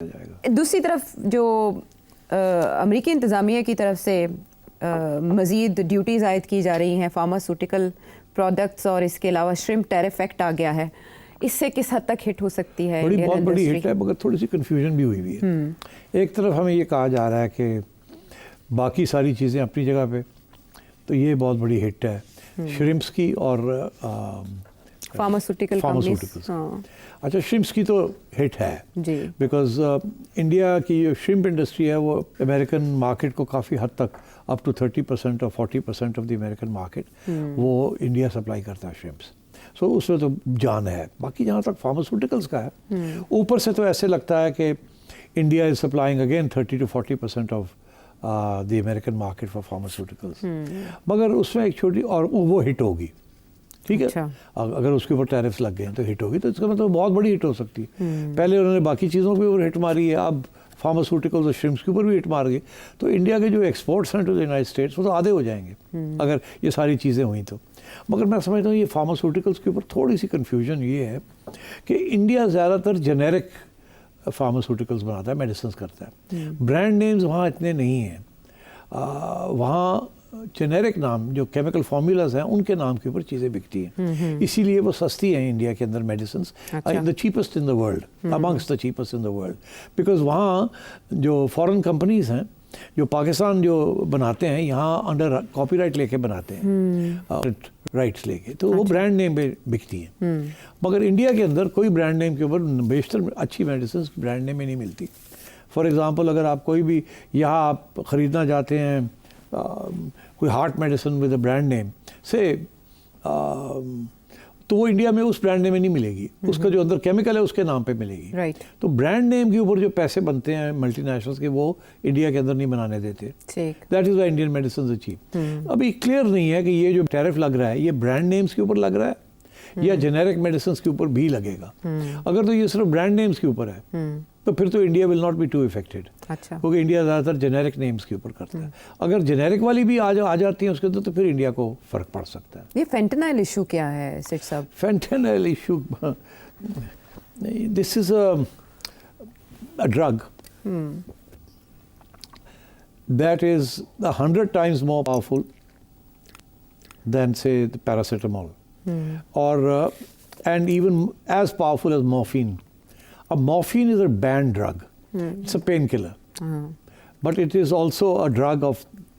जाएगा। दूसरी तरफ जो अमेरिकी इंतज़ामिया की तरफ से मज़ीद ड्यूटीज़ आयद की जा रही हैं फार्मास्यूटिकल प्रोडक्ट्स और इसके अलावा श्रिम्प टैरिफ एक्ट आ गया है, इससे किस हद तक हिट हो सकती है? बहुत बड़ी हिट है, मगर थोड़ी सी कन्फ्यूजन भी हुई है। एक तरफ हमें ये कहा जा रहा है कि बाकी सारी चीज़ें अपनी जगह पे, तो ये बहुत बड़ी हिट है श्रिम्प्स की और फार्मास्यूटिकल्स। अच्छा, श्रिम्प्स की तो हिट है जी, बिकॉज इंडिया की जो श्रिम्प इंडस्ट्री है वो अमेरिकन मार्केट को काफ़ी हद तक अप टू 30% और 40% ऑफ द अमेरिकन मार्केट वो इंडिया सप्लाई करता है श्रिम्प्स। सो उसमें तो जान है। बाकी जहाँ तक फार्मास्यूटिकल्स का है, ऊपर से तो ऐसे लगता है कि India is supplying again 30 to 40% of the American market for pharmaceuticals, मगर उसमें एक छोटी और वो हिट होगी, ठीक है। अच्छा। अगर उसके ऊपर टैरिफ्स लग गए तो हिट होगी, तो इसका मतलब बहुत बड़ी हिट हो सकती है। पहले उन्होंने बाकी चीज़ों के ऊपर हिट मारी है, अब फार्मास्यूटिकल्स और श्रिम्प्स के ऊपर भी हिट मार गई, तो इंडिया के जो एक्सपोर्ट्स हैं टू द यूनाइटेड स्टेट्स वो तो आधे हो जाएंगे अगर ये सारी चीज़ें हुई तो। मगर मैं समझता हूँ ये फार्मास्यूटिकल्स के ऊपर थोड़ी सी कन्फ्यूजन ये है कि इंडिया ज़्यादातर जेनेरिक फार्मास्यूटिकल्स बनाता है, मेडिसिन करता है, ब्रांड नेम्स वहाँ इतने नहीं हैं। वहाँ जेनेरिक नाम जो केमिकल फार्मूलाज हैं उनके नाम के ऊपर चीज़ें बिकती हैं, इसीलिए वो सस्ती हैं इंडिया के अंदर medicine, the cheapest in the world, amongst the cheapest in the world, because वहाँ जो फॉरेन कंपनीज हैं जो पाकिस्तान जो बनाते हैं यहाँ अंडर कॉपीराइट लेके बनाते हैं, राइट्स लेके, तो वो ब्रांड नेम पे बिकती हैं। मगर इंडिया के अंदर कोई ब्रांड नेम के ऊपर बेशतर अच्छी मेडिसिन ब्रांड नेम में नहीं मिलती। फॉर एग्ज़ाम्पल अगर आप कोई भी यहाँ आप ख़रीदना चाहते हैं कोई heart medicine with a brand name से, तो वो इंडिया में उस ब्रांड नेम में नहीं मिलेगी, उसका जो अंदर केमिकल है उसके नाम पे मिलेगी। राइट। तो ब्रांड नेम के ऊपर जो पैसे बनते हैं मल्टीनेशनल्स के, वो इंडिया के अंदर नहीं बनाने देते। That is why Indian medicine is cheap. अभी क्लियर नहीं है कि ये जो टैरिफ लग रहा है ये ब्रांड नेम्स के ऊपर लग रहा है या जेनेरिक मेडिसिन के ऊपर भी लगेगा। अगर तो ये सिर्फ ब्रांड नेम्स के ऊपर है तो फिर तो India will not be too affected. अच्छा। क्योंकि इंडिया ज़्यादातर जेनेरिक नेम्स के ऊपर करता है। अगर जेनेरिक वाली भी आ जाती है उसके अंदर तो फिर इंडिया को फ़र्क पड़ सकता है। ये फेंटेनाइल इशू क्या है सेठ साहब? Fentanyl issue, this is a drug that is 100 times more powerful than say the paracetamol, or and even as powerful as morphine. A morphine is a banned drug. It's a painkiller, but it is also a drug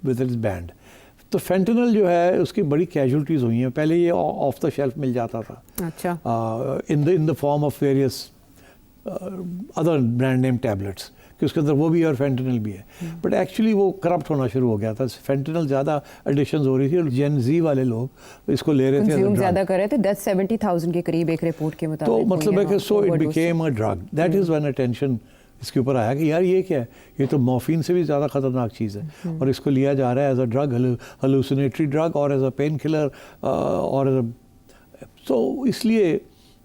with its banned. तो fentanyl जो है उसकी बड़ी casualties हुई हैं। पहले ये of the shelf मिल जाता था, अच्छा, in the form of various other brand name tablets, कि उसके अंदर वो भी है और फेंटेनल भी है, बट एक्चुअली वो करप्ट होना शुरू हो गया था। फेंटेनल ज़्यादा एडिशंस हो रही थी और जेन जी वाले लोग इसको ले रहे थे, ज़्यादा कर रहे थे। 70,000 के करीब एक रिपोर्ट के मुताबिक। तो मतलब है कि so it became a drug. That is when attention इसके ऊपर आया कि यार ये क्या है, ये तो मॉर्फिन से भी ज़्यादा ख़तरनाक चीज़ है और इसको लिया जा रहा है एज अ ड्रग, हेलुसिनेटरी ड्रग और एज अ पेन किलर, और तो इसलिए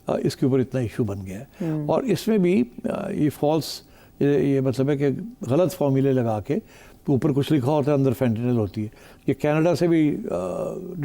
इसके ऊपर इतना इशू बन गया है। और इसमें भी ये फॉल्स, ये मतलब है कि गलत फॉर्मूले लगा के ऊपर कुछ लिखा होता है, अंदर फेंटेनल होती है। ये कनाडा से भी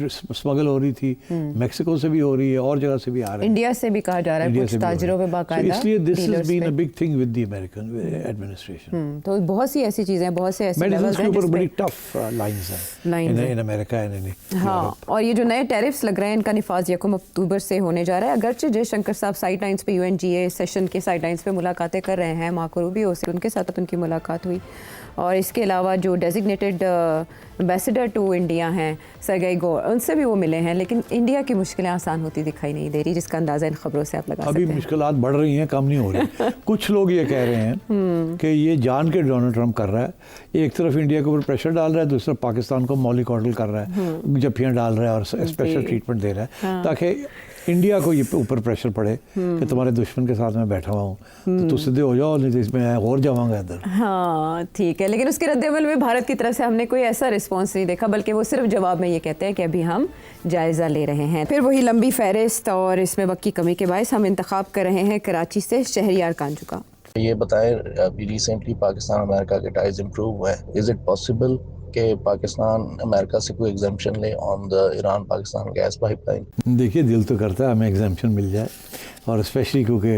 स्मगल हो रही थी, मेक्सिको से भी हो रही है और जगह से भी आ रहा है, इंडिया से भी कहा जा रहा है, कुछ ताजरों पे बाकायदा। इसलिए this has been a big thing with the American administration. तो बहुत सी ऐसी चीज़ें, बहुत से ऐसे लेवल्स हैं ऊपर बड़ी टफ लाइंस हैं इन अमेरिका एंड इन। हाँ, और ये जो नए टैरिफ्स लग रहे हैं इनका निफाज 1 अक्टूबर से होने जा रहा है। अगरचे जयशंकर साहब साइडलाइंस पे UNGA सेशन के साइडलाइंस पे मुलाकातें कर रहे हैं, मार्को रूबियो से उनके साथ उनकी मुलाकात हुई, और इसके अलावा जो डेजिग्नेटेड एम्बेसडर टू इंडिया हैं सरगेई गोर, उनसे भी वो मिले हैं, लेकिन इंडिया की मुश्किलें आसान होती दिखाई नहीं दे रही, जिसका अंदाज़ा इन खबरों से आप लगा सकते हैं। अभी मुश्किलात बढ़ रही हैं, कम नहीं हो रही। कुछ लोग ये कह रहे हैं कि ये जान के डोनाल्ड ट्रंप कर रहा है, एक तरफ इंडिया के ऊपर प्रेशर डाल रहा है, दूसरा पाकिस्तान को मॉलिकॉडल कर रहा है, जफ्फियाँ डाल रहा है और स्पेशल ट्रीटमेंट दे रहा है, ताकि इंडिया को ये ऊपर प्रेशर पड़े कि तुम्हारे दुश्मन के साथ मैं बैठा हुआ हूँ तो तू सीधे हो जाओ, नहीं तो इसमें और जाऊँगा इधर। हाँ ठीक है, लेकिन उसके रद्द-ए-अमल में भारत की तरफ से हमने कोई ऐसा रिस्पॉन्स नहीं देखा, बल्कि वो सिर्फ जवाब में ये कहते हैं कि अभी हम जायज़ा ले रहे हैं। फिर वही लंबी फहरिस्त और इसमें वक्त की कमी के बायस हम इंतखाब कर रहे हैं कराची से शहरियार कांजू का। ये बताएं, अभी रिसेंटली पाकिस्तान अमेरिका के टाइज इम्प्रूव हुए हैं, इज़ इट पॉसिबल कि पाकिस्तान अमेरिका से कोई एग्जाम्पशन ले on the Iran Pakistan gas pipeline? देखिए, दिल तो करता है हमें एग्जाम्पशन मिल जाए, और स्पेशली क्योंकि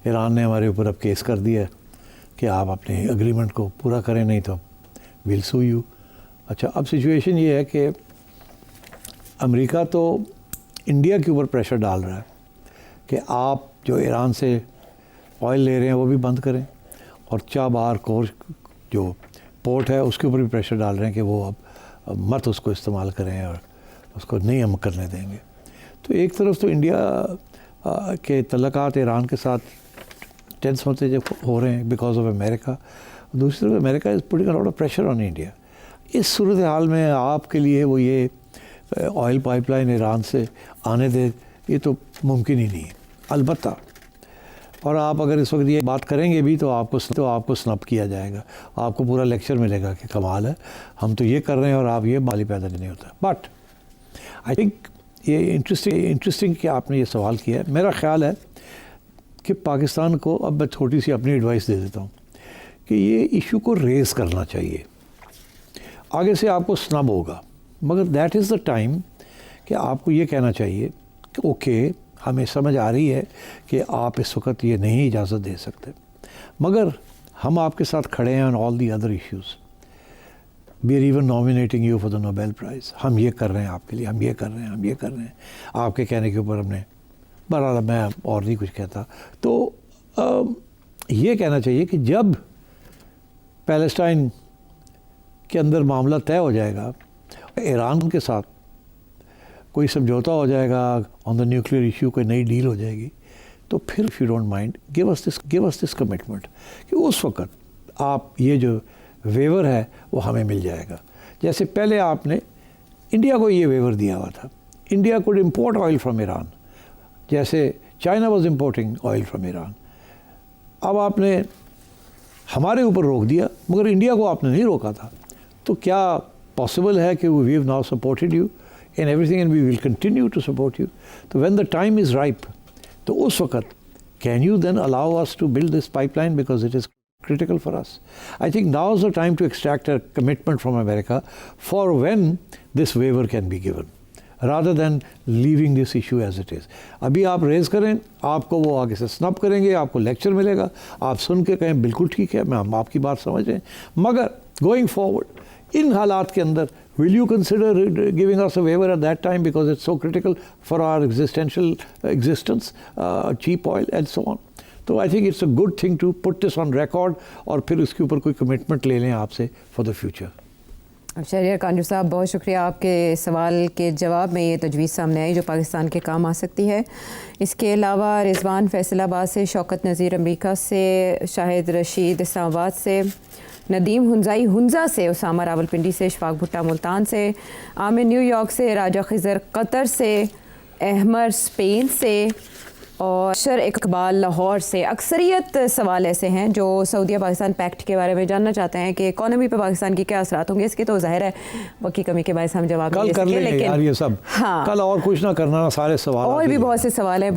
ईरान ने हमारे ऊपर अब केस कर दिया है, कि आप अपने एग्रीमेंट को पूरा करें, नहीं तो विल सू यू। अच्छा, अब सिचुएशन ये है कि अमेरिका तो इंडिया के ऊपर प्रेशर डाल रहा है कि आप जो ईरान से ऑयल ले रहे हैं वो भी बंद करें, और चाबार कोर जो पोर्ट है उसके ऊपर भी प्रेशर डाल रहे हैं कि वो अब मत उसको इस्तेमाल करें और उसको नहीं हम करने देंगे। तो एक तरफ तो इंडिया के तल्लुकात ईरान के साथ टेंस होते जब हो रहे हैं बिकॉज ऑफ अमेरिका, दूसरी तरफ America is putting a lot of pressure on India. इस सूरत हाल में आपके लिए वो ये ऑयल पाइपलाइन ईरान से आने दे, ये तो मुमकिन ही नहीं है अलबत्ता। और आप अगर इस वक्त ये बात करेंगे भी तो आपको स्नब किया जाएगा, आपको पूरा लेक्चर मिलेगा कि कमाल है, हम तो ये कर रहे हैं और आप ये माली पैदा नहीं होता। बट आई थिंक ये इंटरेस्टिंग कि आपने ये सवाल किया है। मेरा ख्याल है कि पाकिस्तान को, अब मैं थोड़ी सी अपनी एडवाइस दे देता हूँ कि ये इशू को रेज़ करना चाहिए। आगे से आपको स्नब होगा, मगर दैट इज़ द टाइम कि आपको ये कहना चाहिए कि ओके, हमें समझ आ रही है कि आप इस वक्त ये नहीं इजाज़त दे सकते, मगर हम आपके साथ खड़े हैं on all the other issues. We are even nominating you for the Nobel prize. हम ये कर रहे हैं आपके लिए, हम ये कर रहे हैं, हम ये कर रहे हैं। आपके कहने के ऊपर हमने, बहरहाल मैं और नहीं कुछ कहता। तो ये कहना चाहिए कि जब पैलेस्टाइन के अंदर मामला तय हो जाएगा, ईरान के साथ कोई समझौता हो जाएगा ऑन द न्यूक्लियर इशू, कोई नई डील हो जाएगी, तो फिर if you don't mind give us this commitment कि उस वक्त आप ये जो वेवर है वो हमें मिल जाएगा। जैसे पहले आपने इंडिया को ये वेवर दिया हुआ था, India could import oil from Iran, जैसे China was importing oil from Iran. अब आपने हमारे ऊपर रोक दिया, मगर इंडिया को आपने नहीं रोका था। तो क्या पॉसिबल है कि we have now supported you in everything and we will continue to support you. So when the time is ripe, तो उस वक्त can you then allow us to build this pipeline because it is critical for us? I think now is the time to extract a commitment from America for when this waiver can be given, rather than leaving this issue as it is. अभी आप rays करें, आपको वो आगे से snub करेंगे, आपको lecture मिलेगा, आप सुन के कहें बिल्कुल ठीक है, हम आपकी बात समझ रहे हैं, मगर गोइंग फॉरवर्ड इन हालात के अंदर will you consider giving us a waiver at that time because it's so critical for our existence, cheap oil and so on. तो I think it's a good thing to put this on record और फिर उसके ऊपर कोई commitment ले लें आपसे for the future. Shahryar कांजू साहब, बहुत शुक्रिया। आपके सवाल के जवाब में ये तजवीज़ सामने आई जो पाकिस्तान के काम आ सकती है। इसके अलावा रिजवान फैसलाबाद से, शौकत नज़ीर अमरीका से, शाहिद रशीद इस्लामाबाद से, नदीम हुंजाई हुंजा से, उसामा रावलपिंडी से, इशफाक भुट्टा मुल्तान से, आमिर न्यूयॉर्क से, राजा खिज़र कतर से, अहमर स्पेन से और शर इकबाल लाहौर से। अक्सरियत सवाल ऐसे हैं जो सऊदीया पाकिस्तान पैक्ट के बारे में जानना चाहते हैं कि इकॉनमी पे पाकिस्तान के क्या असरात होंगे। इसके तो ज़ाहिर है वक्त की कमी के बायस हम जवाब कल कर लेंगे यार ये सब। हाँ, कल और कुछ ना करना, सारे सवाल और भी बहुत से सवाल हैं।